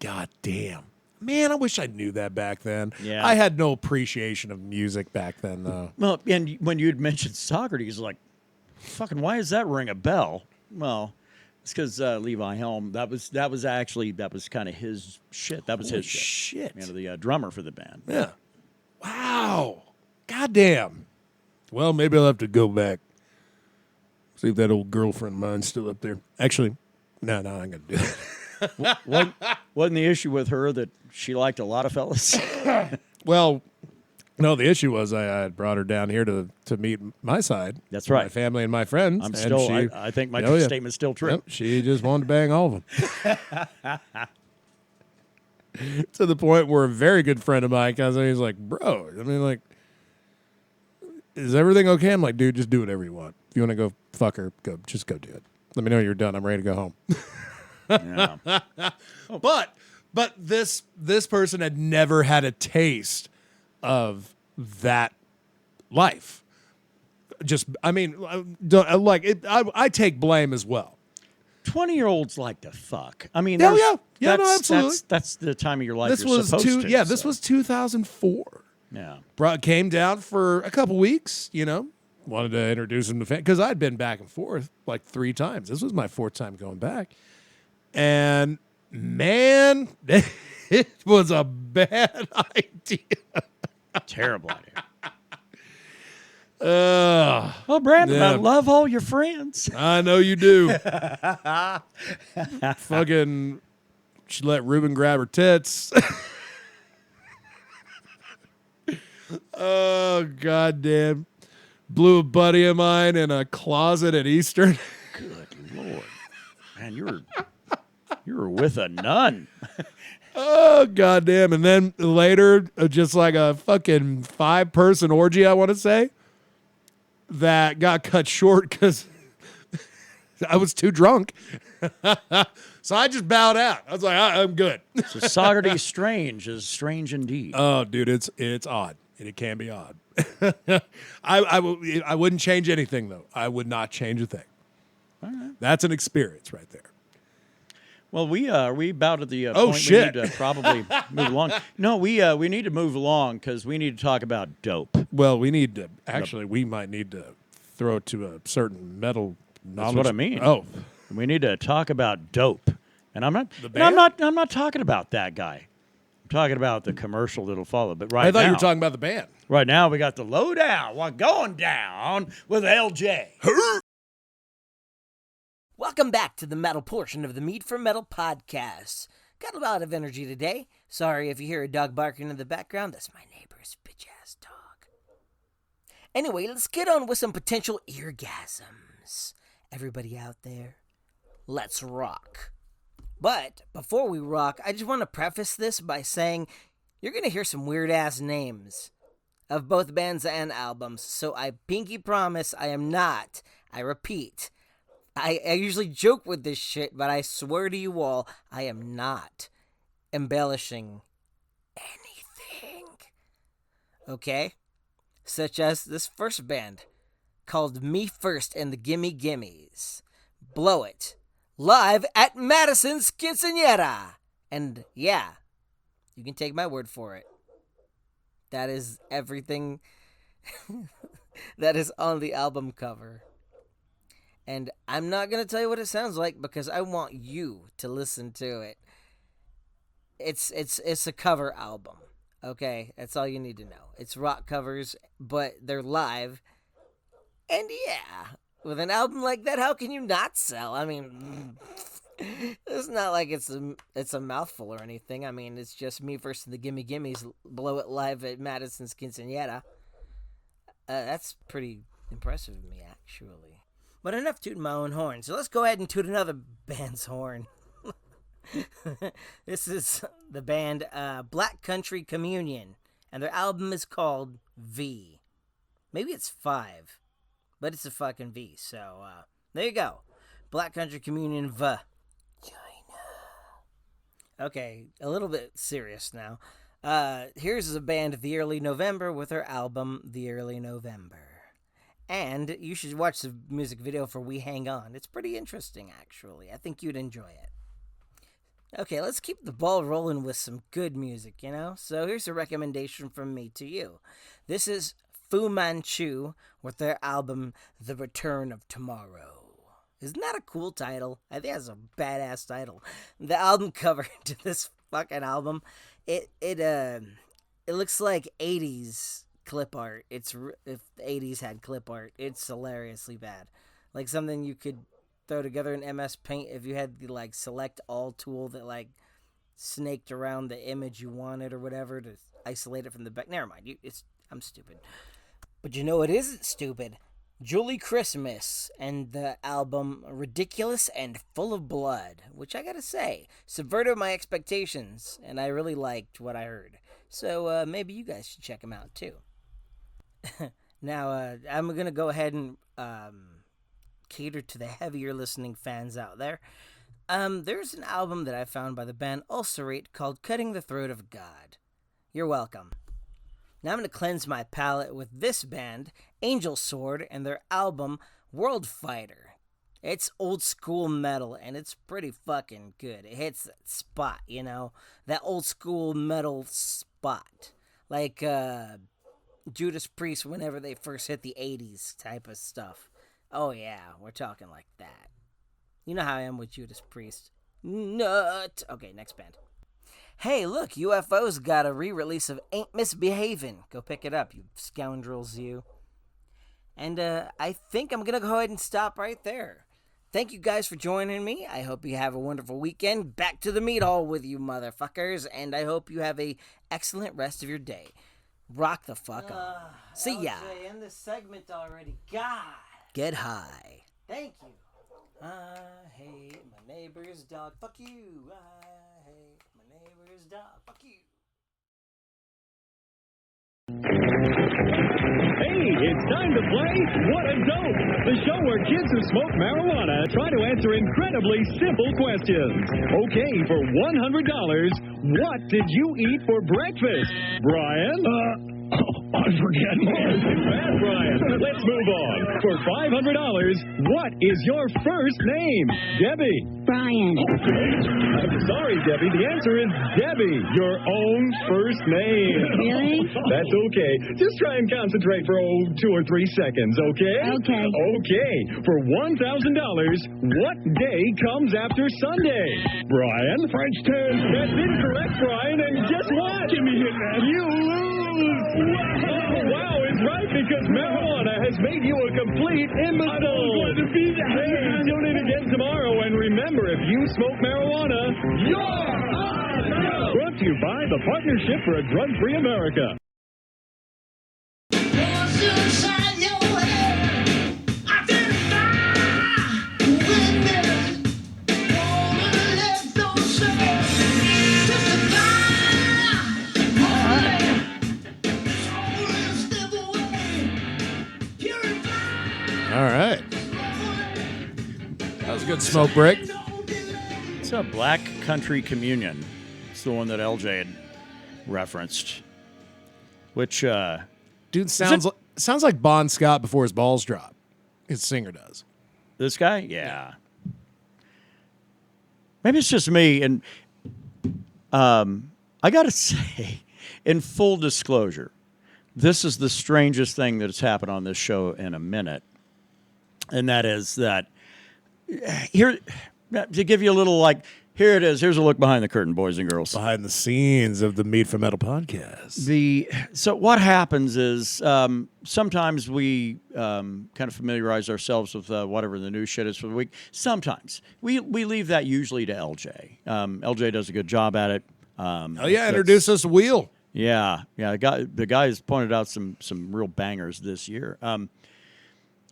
God damn. Man, I wish I knew that back then.
Yeah.
I had no appreciation of music back then, though.
Well, and when you'd mentioned Socrates, like, fucking, why does that ring a bell? Well, it's because Levi Helm. That was kind of his shit. That was
Holy
his shit.
shit.
You know, the drummer for the band.
Yeah. Wow. God damn. Well, maybe I'll have to go back. See if that old girlfriend of mine's still up there. Actually, no, I'm going to do that.
Wasn't the issue with her that she liked a lot of fellas?
Well, no, the issue was I had brought her down here to meet my side.
That's
my
right.
family and my friends.
I'm
and
still.
she-
I think my
Oh, yeah.
statement's still true.
Yep, she just wanted to bang all of them. To the point where a very good friend of mine comes in, he's like, bro, I mean, like, is everything okay? I'm like, dude, just do whatever you want. If you want to go fuck her, just go do it. Let me know when you're done. I'm ready to go home.
Yeah.
But this person had never had a taste of that life. Just, I mean, I take blame as well.
20-year-olds like to fuck. I mean,
Hell
there's-
yeah. No, absolutely.
That's the time of your life
This
you're
was
supposed to.
this was 2004.
Yeah.
Came down for a couple weeks, wanted to introduce him to family because I'd been back and forth like 3 times. This was my 4th time going back. And man, it was a bad idea.
Terrible idea.
Ugh.
Well, Brandon,
Yeah.
I love all your friends.
I know you do. Fucking, she let Ruben grab her tits. Oh, goddamn. Blew a buddy of mine in a closet at Eastern.
Good Lord. Man, you were with a nun.
Oh, goddamn. And then later, just like a fucking 5-person orgy, I want to say, that got cut short because I was too drunk. So I just bowed out. I was like, I'm good.
So Socrates strange is strange indeed.
Oh, dude, it's odd. And it can be odd. I wouldn't change anything, though. I would not change a thing.
All right.
That's an experience right there.
Well, we about at the
Oh,
point
shit.
we need to probably move along. No, we need to move along because we need to talk about dope.
Well, we need to, actually, we might need to throw it to a certain metal knowledge.
That's what I mean.
Oh,
We need to talk about dope. And I'm not.
The
and I'm
band?
not. I'm not talking about that guy. I'm talking about the commercial that'll follow. But right
I thought
now,
you were talking about the band.
Right now, we got the lowdown. What going down with LJ?
Welcome back to the metal portion of the Mead for Metal podcast. Got a lot of energy today. Sorry if you hear a dog barking in the background. That's my neighbor's bitch-ass dog. Anyway, let's get on with some potential eargasms. Everybody out there, let's rock. But before we rock, I just want to preface this by saying you're going to hear some weird-ass names of both bands and albums. So I pinky promise I am not, I repeat, I usually joke with this shit, but I swear to you all, I am not embellishing anything. Okay? Such as this first band, called Me First and the Gimme Gimmes. Blow It. Live at Madison's Quinceañera. And yeah, you can take my word for it. That is everything that is on the album cover. And I'm not going to tell you what it sounds like because I want you to listen to it. It's a cover album. Okay, that's all you need to know. It's rock covers, but they're live. And yeah, with an album like that, how can you not sell? I mean, it's not like it's a mouthful or anything. I mean, it's just me versus the Gimme Gimmes. Blow it live at Madison's Quinceañera. That's pretty impressive of me, actually. But enough tooting my own horn. So let's go ahead and toot another band's horn. This is the band Black Country Communion, and their album is called V. Maybe it's 5, but it's a fucking V. So there you go. Black Country Communion V. China. Okay, a little bit serious now. Here's a band The Early November with their album The Early November. And you should watch the music video for We Hang On. It's pretty interesting, actually. I think you'd enjoy it. Okay, let's keep the ball rolling with some good music, you know? So here's a recommendation from me to you. This is Fu Manchu with their album The Return of Tomorrow. Isn't that a cool title? I think that's a badass title. The album cover to this fucking album, it looks like 80s clip art. If the 80s had clip art, it's hilariously bad. Like something you could throw together in MS Paint if you had the like select all tool that like snaked around the image you wanted or whatever to isolate it from the back. Never mind. I'm stupid. But you know what isn't stupid? Julie Christmas and the album Ridiculous and Full of Blood, which I gotta say, subverted my expectations, and I really liked what I heard. So maybe you guys should check them out too. Now, I'm gonna go ahead and cater to the heavier listening fans out there. There's an album that I found by the band Ulcerate called Cutting the Throat of God. You're welcome. Now I'm going to cleanse my palate with this band, Angel Sword, and their album World Fighter. It's old school metal, and it's pretty fucking good. It hits that spot, you know? That old school metal spot. Like Judas Priest whenever they first hit the 80s type of stuff. Oh yeah, we're talking like that. You know how I am with Judas Priest. Nut! Okay, next band. Hey, look, UFO's got a re-release of Ain't Misbehavin'. Go pick it up, you scoundrels, you. And I think I'm going to go ahead and stop right there. Thank you guys for joining me. I hope you have a wonderful weekend. Back to the meat hall with you motherfuckers. And I hope you have a excellent rest of your day. Rock the fuck on. See ya. End this segment already. God. Get high. Thank you. I hate my neighbor's dog. Fuck you. I hate my neighbor's dog. Fuck you.
Hey, it's time to play What a Dope, the show where kids who smoke marijuana try to answer incredibly simple questions. Okay, for $100, what did you eat for breakfast? Brian?
I forget.
Too bad, Brian. Let's move on. For $500, what is your first name? Debbie.
Brian.
I'm sorry, Debbie. The answer is Debbie, your own first name.
Really?
That's okay. Just try and concentrate for 2 or 3 seconds, okay?
Okay.
Okay. For $1,000, what day comes after Sunday? Brian?
French 10.
That's incorrect, Brian. And guess what?
Give me hit, man.
You lose. Wow, it's right because marijuana has made you a complete imbecile.
I don't want to be that.
Hey, tune in again tomorrow, and remember, if you smoke marijuana, you're on. Brought to you by the Partnership for a Drug-Free America.
All right. That was a good smoke break.
It's a Black Country Communion. It's the one that LJ had referenced. Which,
Dude sounds like Bon Scott before his balls drop. His singer does.
this guy? Yeah. Maybe it's just me. And I got to say, in full disclosure, this is the strangest thing that has happened on this show in a minute. And that is that here, to give you a little like Here it is. Here's a look behind the curtain, boys and girls.
Behind the scenes of the Mead for Metal podcast.
So what happens is sometimes we kind of familiarize ourselves with whatever the new shit is for the week. Sometimes we leave that usually to LJ. LJ does a good job at it.
Introduce us to Wheel.
Yeah. The guy has pointed out some real bangers this year.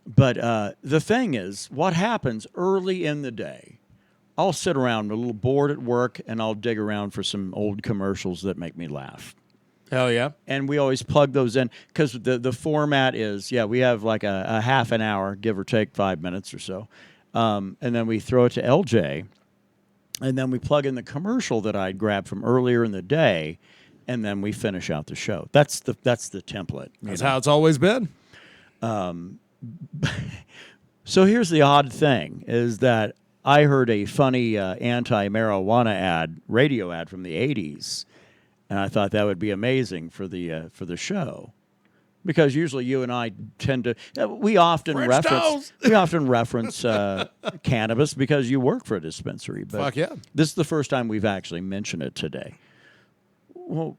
But the thing is, what happens early in the day? I'll sit around a little bored at work, and I'll dig around for some old commercials that make me laugh.
Hell yeah.
And we always plug those in because the format is, we have like a half an hour, give or take 5 minutes or so. And then we throw it to LJ, and then we plug in the commercial that I'd grabbed from earlier in the day, and then we finish out the show. That's the template.
That's how it's always been.
So here's the odd thing is that I heard a funny anti-marijuana radio ad from the 80s, and I thought that would be amazing for the show. Because usually you and I tend to we often reference cannabis because you work for a dispensary. But
Fuck yeah.
This is the first time we've actually mentioned it today. Well,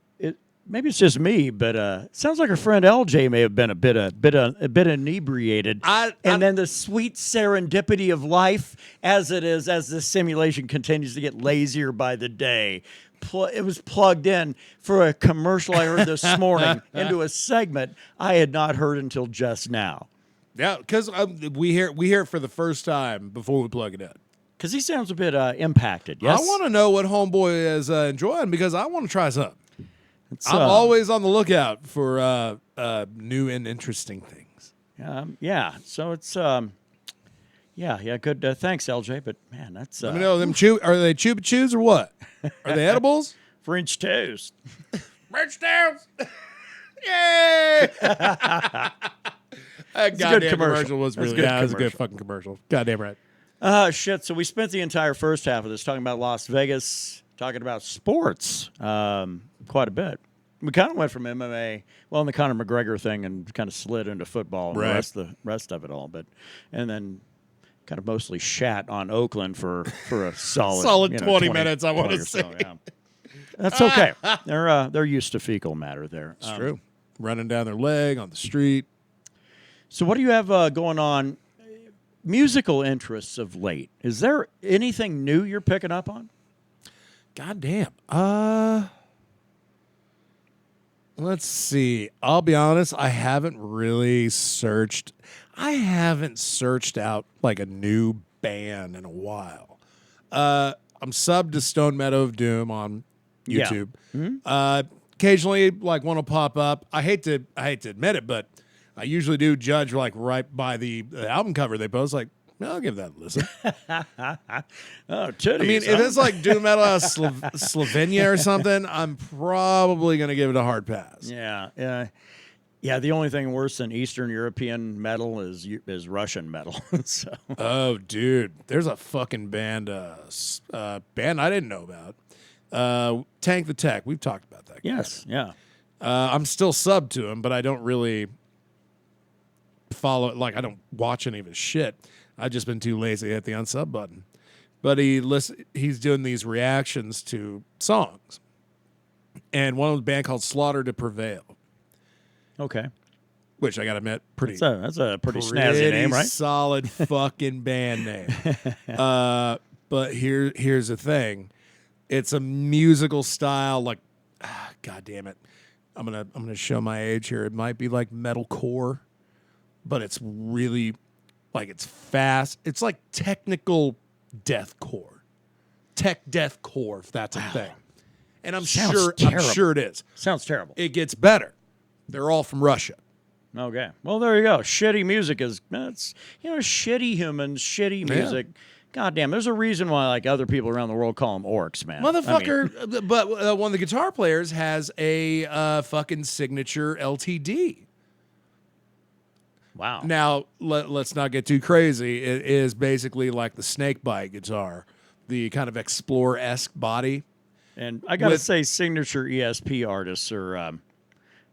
maybe it's just me, but it sounds like our friend LJ may have been a bit inebriated. And then the sweet serendipity of life, as the simulation continues to get lazier by the day. It was plugged in for a commercial I heard this morning into a segment I had not heard until just now.
Yeah, because we hear it for the first time before we plug it in.
Because he sounds a bit impacted. Yes,
I want to know what Homeboy is enjoying because I want to try something. I'm always on the lookout for new and interesting things.
So it's good. Thanks, LJ. But man, that's
let me know them are they Chupa Chews or what? Are they edibles?
French toast.
French toast. Yay! That goddamn commercial was really it was a good fucking commercial. Goddamn right.
Shit. So we spent the entire first half of this talking about Las Vegas, talking about sports quite a bit. We kind of went from MMA, well, in the Conor McGregor thing, and kind of slid into football and the rest of it all. And then kind of mostly shat on Oakland for a solid
20 minutes, I want to say.
So, yeah. That's okay. They're used to fecal matter there.
It's true. Running down their leg on the street.
So what do you have going on? Musical interests of late. Is there anything new you're picking up on?
God damn. Let's see. I'll be honest. I haven't really searched. I haven't searched out like a new band in a while. I'm subbed to Stone Meadow of Doom on YouTube. Yeah. Mm-hmm. Occasionally, like one will pop up. I hate to admit it, but I usually do judge like right by the album cover they post. Like, I'll give that a listen.
Titties,
I mean, if it's like doom metal out of Slovenia or something, I'm probably going to give it a hard pass.
Yeah. The only thing worse than Eastern European metal is Russian metal. So.
Oh, dude, there's a fucking band I didn't know about. Tank the Tech. We've talked about that.
Yes. Yeah.
I'm still subbed to him, but I don't really follow it. Like, I don't watch any of his shit. I've just been too lazy to hit the unsub button. But he's doing these reactions to songs. And one of the band called Slaughter to Prevail.
Okay.
Which I got to admit,
that's a pretty snazzy name, right?
Solid fucking band name. But here's the thing. It's a musical style, like, God damn it. I'm gonna show my age here. It might be like metalcore, but it's really like it's fast. It's like technical deathcore, tech deathcore, if that's a thing. And I'm sure it is.
Sounds terrible.
It gets better. They're all from Russia.
Okay. Well, there you go. Shitty music it's shitty humans, shitty music. Yeah. God damn, there's a reason why like other people around the world call them orcs, man.
Motherfucker, but one of the guitar players has a fucking signature LTD.
Wow.
Now, let's not get too crazy. It is basically like the Snakebite guitar, the kind of Explorer-esque body.
And I got to say, signature ESP artists are,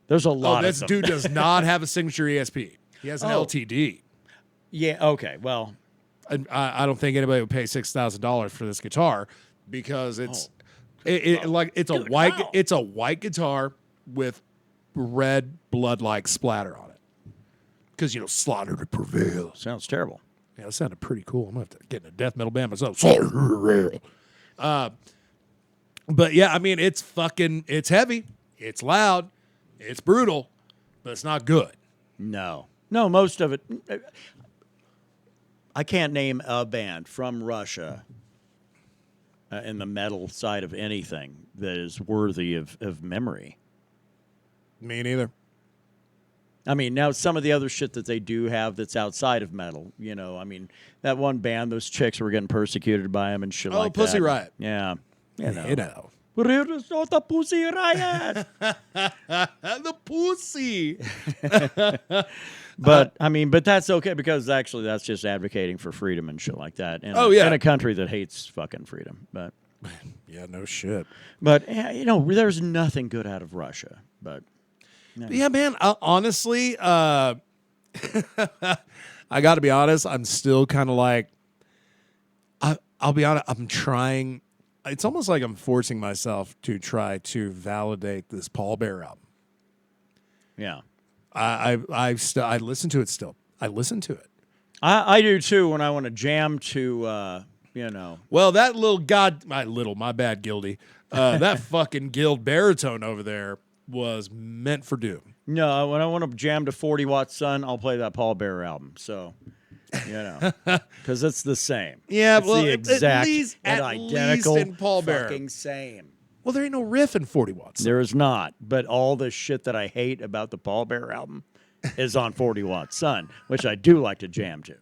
there's a lot of them.
This dude does not have a signature ESP. He has an LTD.
Yeah, okay, well.
I don't think anybody would pay $6,000 for this guitar, because it's
Wow.
it's a white guitar with red blood-like splatter on it. Because slaughter to prevail.
Sounds terrible.
Yeah, that sounded pretty cool. I'm gonna have to get in a death metal band myself. But yeah, I mean, it's heavy, it's loud, it's brutal, but it's not good.
No, most of it. I can't name a band from Russia in the metal side of anything that is worthy of memory.
Me neither.
I mean, now some of the other shit that they do have that's outside of metal, I mean, that one band, those chicks were getting persecuted by them and shit like that.
Pussy Riot.
Yeah.
It's
not the Pussy Riot.
the pussy.
But, but that's okay because actually that's just advocating for freedom and shit like that. In a country that hates fucking freedom. But
Yeah, no shit.
But, there's nothing good out of Russia. But...
Yeah, man. Honestly, I got to be honest. I'm still kind of like, I'll be honest. I'm trying. It's almost like I'm forcing myself to try to validate this Paul Bear album.
Yeah,
I listen to it still. I listen to it.
I do too when I want to jam to,
Well, that my bad, Gildy. That fucking guild baritone over there was meant for doom.
No, when I want to jam to 40 Watt Sun, I'll play that Paul Bearer album. So, because it's the same.
Yeah,
it's
well,
the exact
at
identical
least in Paul Bearer.
fucking same.
Well, there ain't no riff in 40 Watts.
There is not, but all the shit that I hate about the Paul Bearer album is on 40 Watt Sun, which I do like to jam to.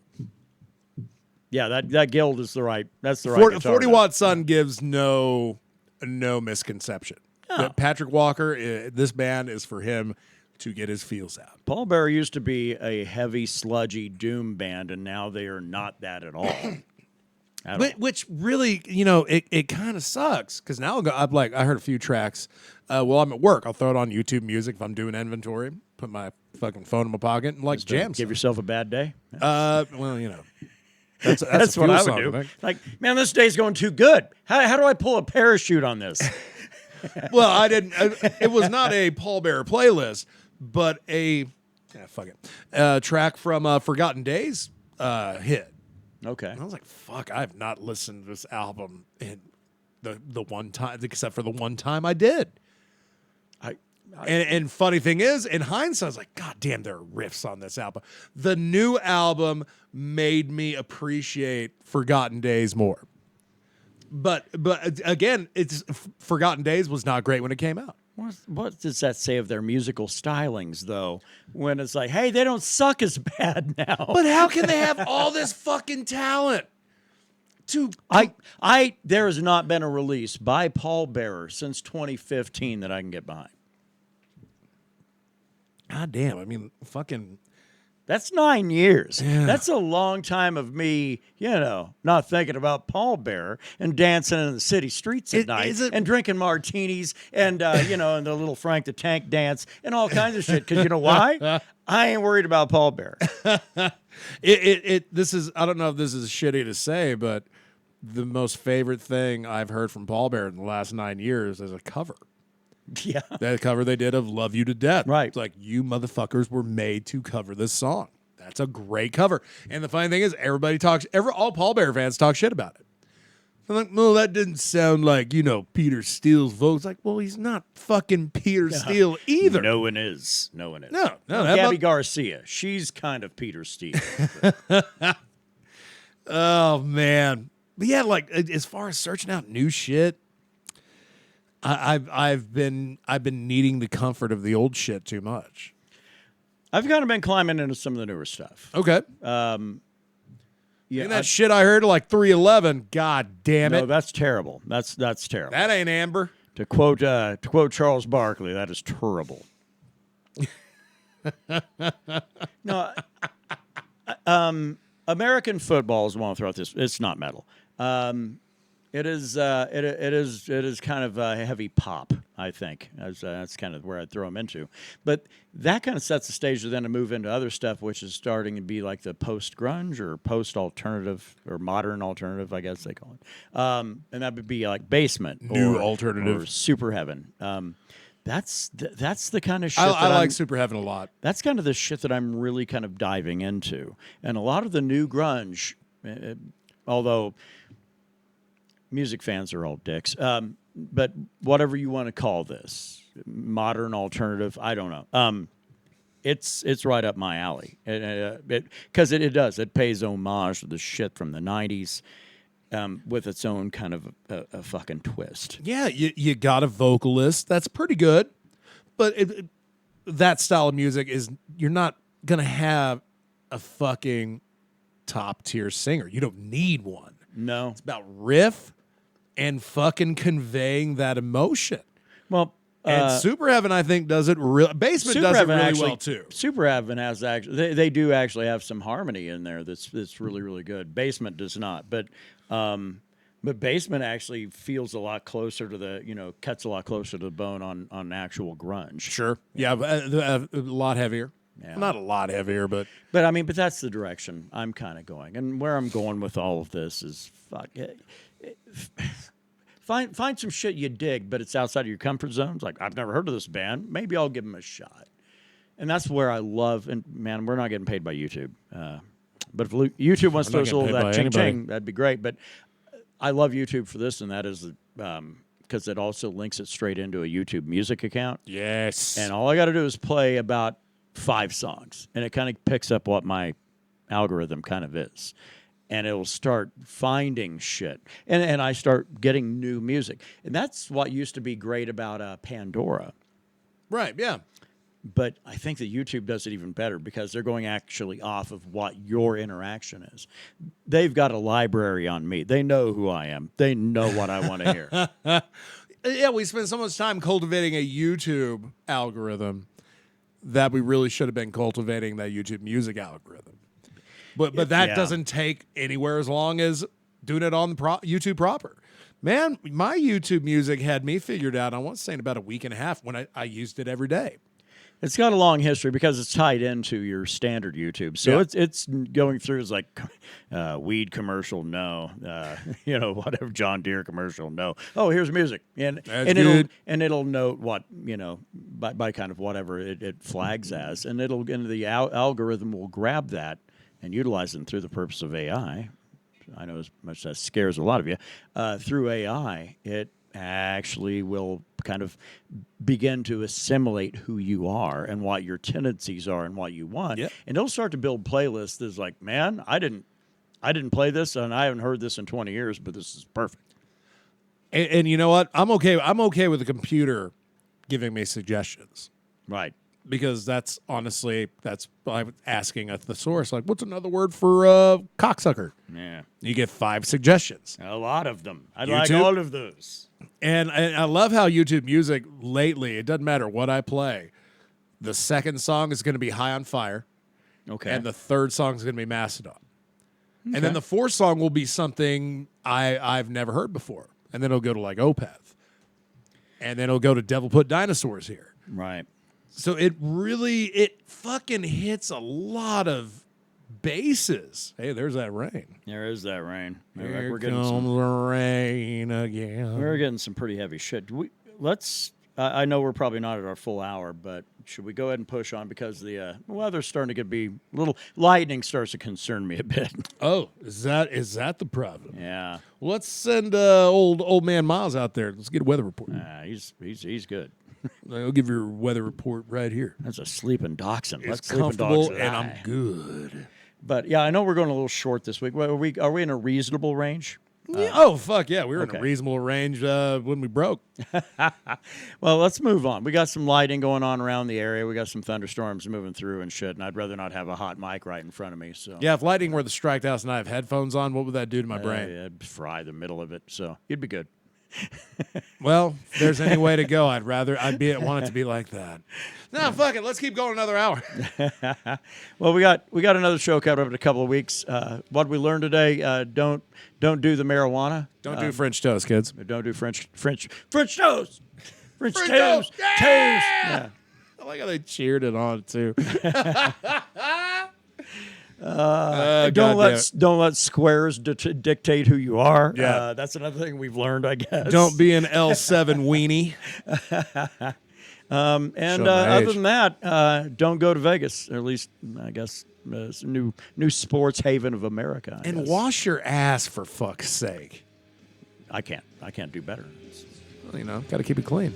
Yeah, that guild is that's the right guitar
40 Watt Sun gives no misconception. That Patrick Walker, this band is for him to get his feels out.
Paul Bearer used to be a heavy, sludgy doom band, and now they are not that at all.
Which really, it kind of sucks because now I heard a few tracks. While I'm at work, I'll throw it on YouTube Music if I'm doing inventory. Put my fucking phone in my pocket and jam.
Give yourself a bad day.
Well, that's
what I would
song,
do.
I think.
Like, man, this day's going too good. How do I pull a parachute on this?
Well, I didn't. It was not a Paul Bearer playlist, but a track from Forgotten Days hit.
Okay.
And I was like, fuck, I have not listened to this album in the one time, except for the one time I did. And funny thing is, in hindsight, I was like, God damn, there are riffs on this album. The new album made me appreciate Forgotten Days more. But again, Forgotten Days was not great when it came out.
What does that say of their musical stylings, though? When it's like, hey, they don't suck as bad now.
But how can they have all this fucking talent?
There has not been a release by Paul Bearer since 2015 that I can get behind.
God damn, I mean, fucking...
That's 9 years.
Yeah.
That's a long time of me, not thinking about Paul Bearer and dancing in the city streets at night and drinking martinis and, and the little Frank the Tank dance and all kinds of shit. Because you know why? I ain't worried about Paul Bearer.
This is, I don't know if this is shitty to say, but the most favorite thing I've heard from Paul Bearer in the last 9 years is a cover.
Yeah.
That cover they did of Love You to Death.
Right.
It's like, you motherfuckers were made to cover this song. That's a great cover. And the funny thing is, all Paul Bearer fans talk shit about it. I'm like, no, that didn't sound like, Peter Steele's voice. It's like, well, he's not fucking Peter Steele either.
No one is. No one is.
No.
Gabby Garcia. She's kind of Peter Steele.
Oh, man. But yeah, as far as searching out new shit, I've been needing the comfort of the old shit too much.
I've kind of been climbing into some of the newer stuff.
Okay.
Yeah,
and that shit I heard like 311. God damn it.
No, that's terrible. That's terrible.
That ain't Amber.
To quote Charles Barkley, that is terrible. No, American football is one throughout this. It's not metal. It is kind of a heavy pop. I think that's kind of where I'd throw them into. But that kind of sets the stage to then to move into other stuff, which is starting to be like the post-grunge or post-alternative or modern alternative, I guess they call it. And that would be like Basement,
New alternative,
or Super Heaven. That's the kind of shit
I like Super Heaven a lot.
That's kind of the shit that I'm really kind of diving into. And a lot of the new grunge, although music fans are all dicks, but whatever you want to call this, modern alternative, I don't know. It's right up my alley. Because it does. It pays homage to the shit from the 90s. With its own kind of a fucking twist.
Yeah, you got a vocalist. That's pretty good. But that style of music is, you're not going to have a fucking top tier singer. You don't need one.
No.
It's about riff and fucking conveying that emotion.
Well,
And Super Heaven, I think, does it real. Basement does it really well too.
Super Heaven has actually, they do actually have some harmony in there that's really, really good. Basement does not, but Basement actually feels a lot closer to the, cuts a lot closer to the bone on actual grunge.
Sure, yeah, a lot heavier.
Yeah.
Not a lot heavier, but
but that's the direction I'm kind of going, and where I'm going with all of this is fuck it. Find some shit you dig, but it's outside of your comfort zones. Like, I've never heard of this band. Maybe I'll give them a shot. And that's where I love, and man, we're not getting paid by YouTube. But if YouTube wants to throw us a little of that ching-ching, that'd be great. But I love YouTube for this, and that is because it also links it straight into a YouTube music account.
yes,
And all I got to do is play about 5 songs, and it kind of picks up what my algorithm kind of is. And it'll start finding shit. And I start getting new music. And that's what used to be great about Pandora.
right, yeah.
But I think that YouTube does it even better because they're going actually off of what your interaction is. They've got a library on me. They know who I am. They know what I want to hear.
Yeah, we spend so much time cultivating a YouTube algorithm that we really should have been cultivating that YouTube music algorithm. But that doesn't take anywhere as long as doing it on the YouTube proper. Man, my YouTube music had me figured out, I want to say in about a week and a half when I used it every day.
It's got a long history because it's tied into your standard YouTube. So it's going through as like weed commercial, no. Whatever, John Deere commercial, no. Oh, here's music. And it'll note what, by kind of whatever it flags as. And the algorithm will grab that and utilize them through the purpose of AI. I know as much as that scares a lot of you. Through AI, it actually will kind of begin to assimilate who you are and what your tendencies are and what you want.
Yep.
And it'll start to build playlists that's like, man, I didn't play this and I haven't heard this in 20 years, but this is perfect.
And you know what? I'm okay with the computer giving me suggestions.
Right.
Because that's I'm asking at the source, like, what's another word for cocksucker?
Yeah.
You get 5 suggestions.
A lot of them. I
YouTube?
like all of those.
And I love how YouTube music lately, it doesn't matter what I play. The second song is going to be High on Fire.
Okay.
And the third song is going to be Mastodon. Okay. And then the fourth song will be something I've never heard before. And then it'll go to like Opeth. And then it'll go to Devil Put Dinosaurs Here.
Right.
So it fucking hits a lot of bases. Hey, there's that rain.
There is that rain.
Here
We're getting
comes the rain again.
We're getting some pretty heavy shit. I know we're probably not at our full hour, but should we go ahead and push on because the weather's starting to be a little lightning starts to concern me a bit.
Oh, is that the problem?
Yeah.
Well, let's send old man Miles out there. Let's get a weather report.
He's good.
I'll give you a weather report right here.
That's a sleeping dachshund.
It's comfortable and I'm good.
But yeah, I know we're going a little short this week. Are we in a reasonable range?
Oh, fuck yeah. We were in a reasonable range when we broke.
Well, let's move on. We got some lighting going on around the area. We got some thunderstorms moving through and shit, and I'd rather not have a hot mic right in front of me. So
yeah, if lightning were the strike house and I have headphones on, what would that do to my brain?
It'd fry the middle of it, so you'd be good.
Well, if there's any way to go, I'd want it to be like that. No, fuck it. Let's keep going another hour.
Well, we got another show coming up in a couple of weeks. What we learned today: don't do the marijuana.
Don't do French toast, kids.
Don't do French toast. French
French
toast.
toast. Yeah!
Toast. Yeah.
I like how they cheered it on too.
Don't let squares dictate who you are.
Yeah.
That's another thing we've learned, I guess.
Don't be an L7 weenie.
And
Showing my
other
age.
than that, don't go to Vegas. Or at least, I guess, it's a new sports haven of America. I
And
guess.
wash your ass for fuck's sake.
I can't do better.
Well, got to keep it clean.